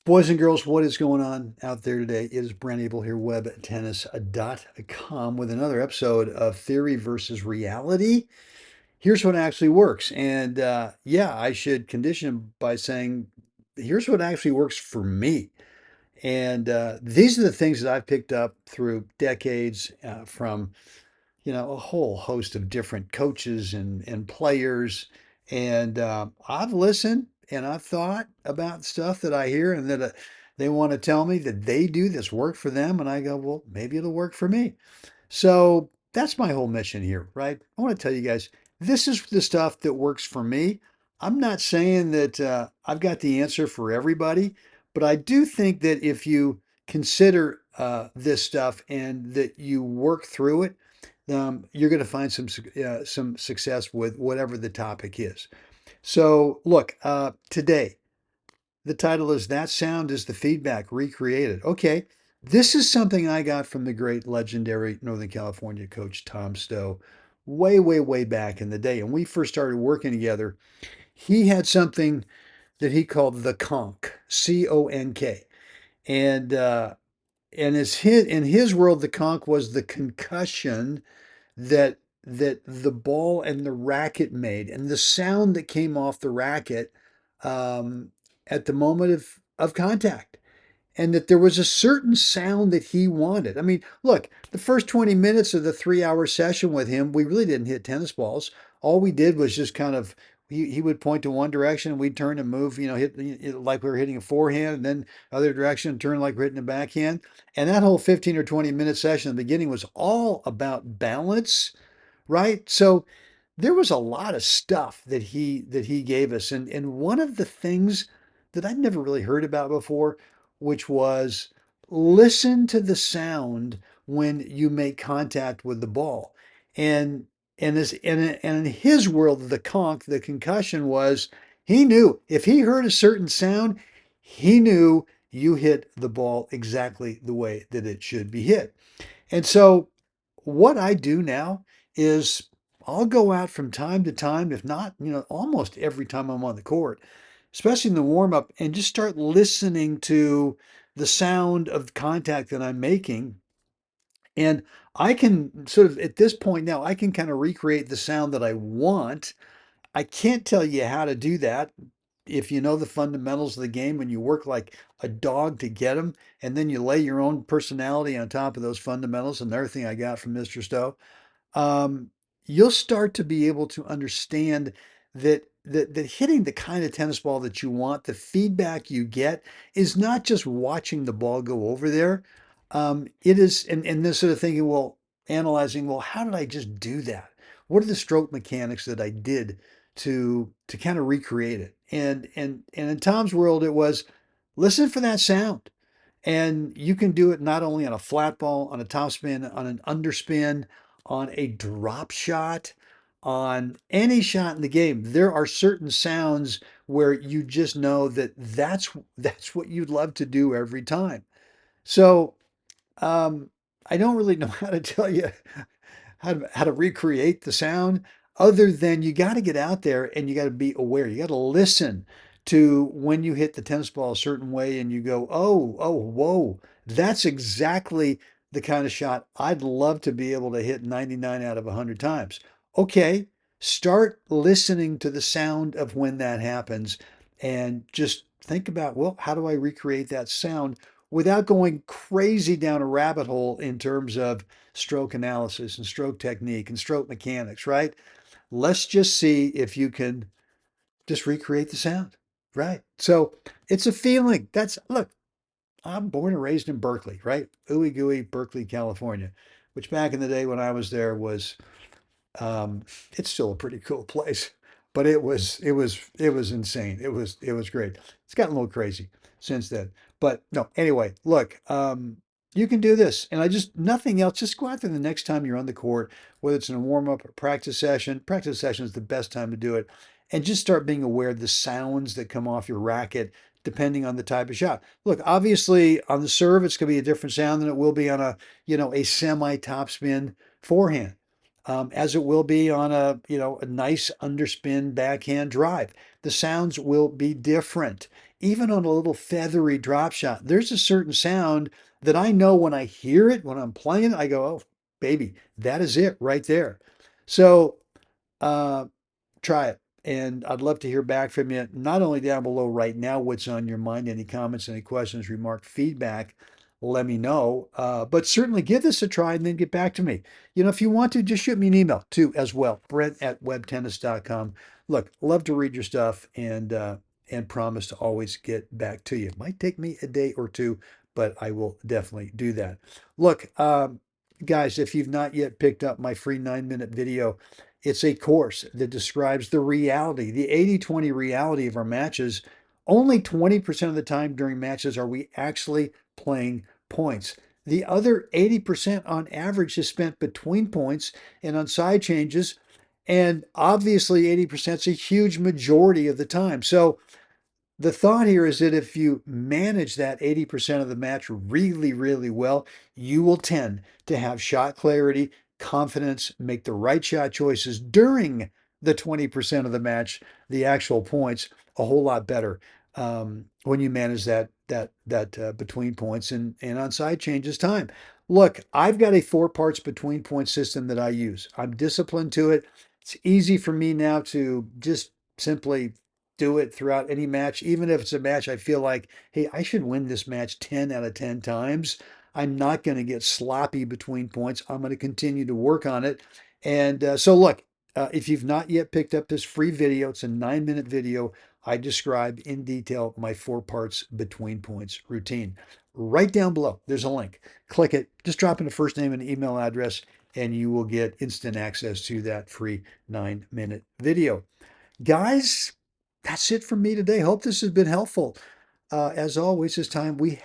Boys and girls, what is going on out there today? It is Brent Abel here, webtennis.com, with another episode of Theory versus Reality. Here's what actually works. And yeah, I should condition by saying, here's what actually works for me. And these are the things that I've picked up through decades from a whole host of different coaches and players. And I've listened and I've thought about stuff that I hear and that they want to tell me that they do this work for them. And I go, well, maybe it'll work for me. So that's my whole mission here, right? I want to tell you guys, this is the stuff that works for me. I'm not saying that I've got the answer for everybody, but I do think that if you consider this stuff and that you work through it, you're going to find some success with whatever the topic is. So, look, today the title is That Sound is the Feedback Recreated. Okay, this is something I got from the great legendary Northern California coach Tom Stowe way, way, way back in the day. And we first started working together. He had something that he called the conk, CONK. And in his world, the conk was the concussion that the ball and the racket made, and the sound that came off the racket um, at the moment of contact, and that there was a certain sound that he wanted. I mean, look, the first 20 minutes of the 3 hour session with him, we really didn't hit tennis balls. All we did was just kind of, he would point to one direction and we'd turn and move, hit like we were hitting a forehand, and then other direction, turn like we're hitting a backhand. And that whole 15 or 20-minute session in the beginning was all about balance, right? So there was a lot of stuff that he gave us, and one of the things that I'd never really heard about before, which was listen to the sound when you make contact with the ball. And and in his world, the concussion was, he knew if he heard a certain sound, he knew you hit the ball exactly the way that it should be hit. And so what I do now is I'll go out from time to time, if not, almost every time I'm on the court, especially in the warm up, and just start listening to the sound of contact that I'm making. And I can sort of, at this point now, I can kind of recreate the sound that I want. I can't tell you how to do that. If you know the fundamentals of the game and you work like a dog to get them, and then you lay your own personality on top of those fundamentals, and everything I got from Mr. Stowe, um, you'll start to be able to understand that hitting the kind of tennis ball that you want, the feedback you get is not just watching the ball go over there. It is, and this sort of thinking, well, analyzing, well, how did I just do that? What are the stroke mechanics that I did to kind of recreate it? And in Tom's world, it was listen for that sound. And you can do it not only on a flat ball, on a topspin, on an underspin, on a drop shot, on any shot in the game. There are certain sounds where you just know that that's what you'd love to do every time. So um, I don't really know how to tell you how to recreate the sound other than you got to get out there and you got to be aware. You got to listen to when you hit the tennis ball a certain way and you go, oh, whoa, that's exactly the kind of shot I'd love to be able to hit 99 out of 100 times. Okay, start listening to the sound of when that happens and just think about, well, how do I recreate that sound without going crazy down a rabbit hole in terms of stroke analysis and stroke technique and stroke mechanics, right? Let's just see if you can just recreate the sound, right? So it's a feeling. Look, I'm born and raised in Berkeley, right? Ooey gooey, Berkeley, California, which back in the day when I was there was it's still a pretty cool place, but it was insane. It was great. It's gotten a little crazy since then. But no, anyway, look, you can do this, and I just nothing else. Just go out there the next time you're on the court, whether it's in a warm up or practice session. Practice session is the best time to do it, and just start being aware of the sounds that come off your racket. Depending on the type of shot. Look, obviously on the serve, it's going to be a different sound than it will be on a semi topspin forehand, as it will be on a nice underspin backhand drive. The sounds will be different. even on a little feathery drop shot, there's a certain sound that I know when I hear it, when I'm playing, I go, oh, baby, that is it right there. So, uh, try it. And I'd love to hear back from you, not only down below right now, what's on your mind, any comments, any questions, remark, feedback, let me know. But certainly give this a try and then get back to me. If you want to, just shoot me an email too, as well, brent@webtennis.com. Look, love to read your stuff and promise to always get back to you. It might take me a day or two, but I will definitely do that. Look, guys, if you've not yet picked up my free 9-minute video, it's a course that describes the reality, the 80-20 reality of our matches. Only 20% of the time during matches are we actually playing points. The other 80% on average is spent between points and on side changes. And obviously, 80% is a huge majority of the time. So the thought here is that if you manage that 80% of the match really, really well, you will tend to have shot clarity, confidence, make the right shot choices during the 20% of the match, the actual points, a whole lot better when you manage that between points and on side changes time. Look, I've got a 4 parts between point system that I use. I'm disciplined to it. It's easy for me now to just simply do it throughout any match, even if it's a match I feel like, hey, I should win this match 10 out of 10 times. I'm not going to get sloppy between points. I'm going to continue to work on it. And so, look, if you've not yet picked up this free video, it's a 9-minute video. I describe in detail my 4 parts between points routine. Right down below, there's a link. Click it, just drop in a first name and email address, and you will get instant access to that free 9-minute video. Guys, that's it from me today. Hope this has been helpful. As always, it's time we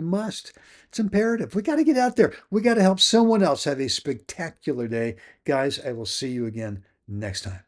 must. It's imperative. We got to get out there. We got to help someone else have a spectacular day. Guys, I will see you again next time.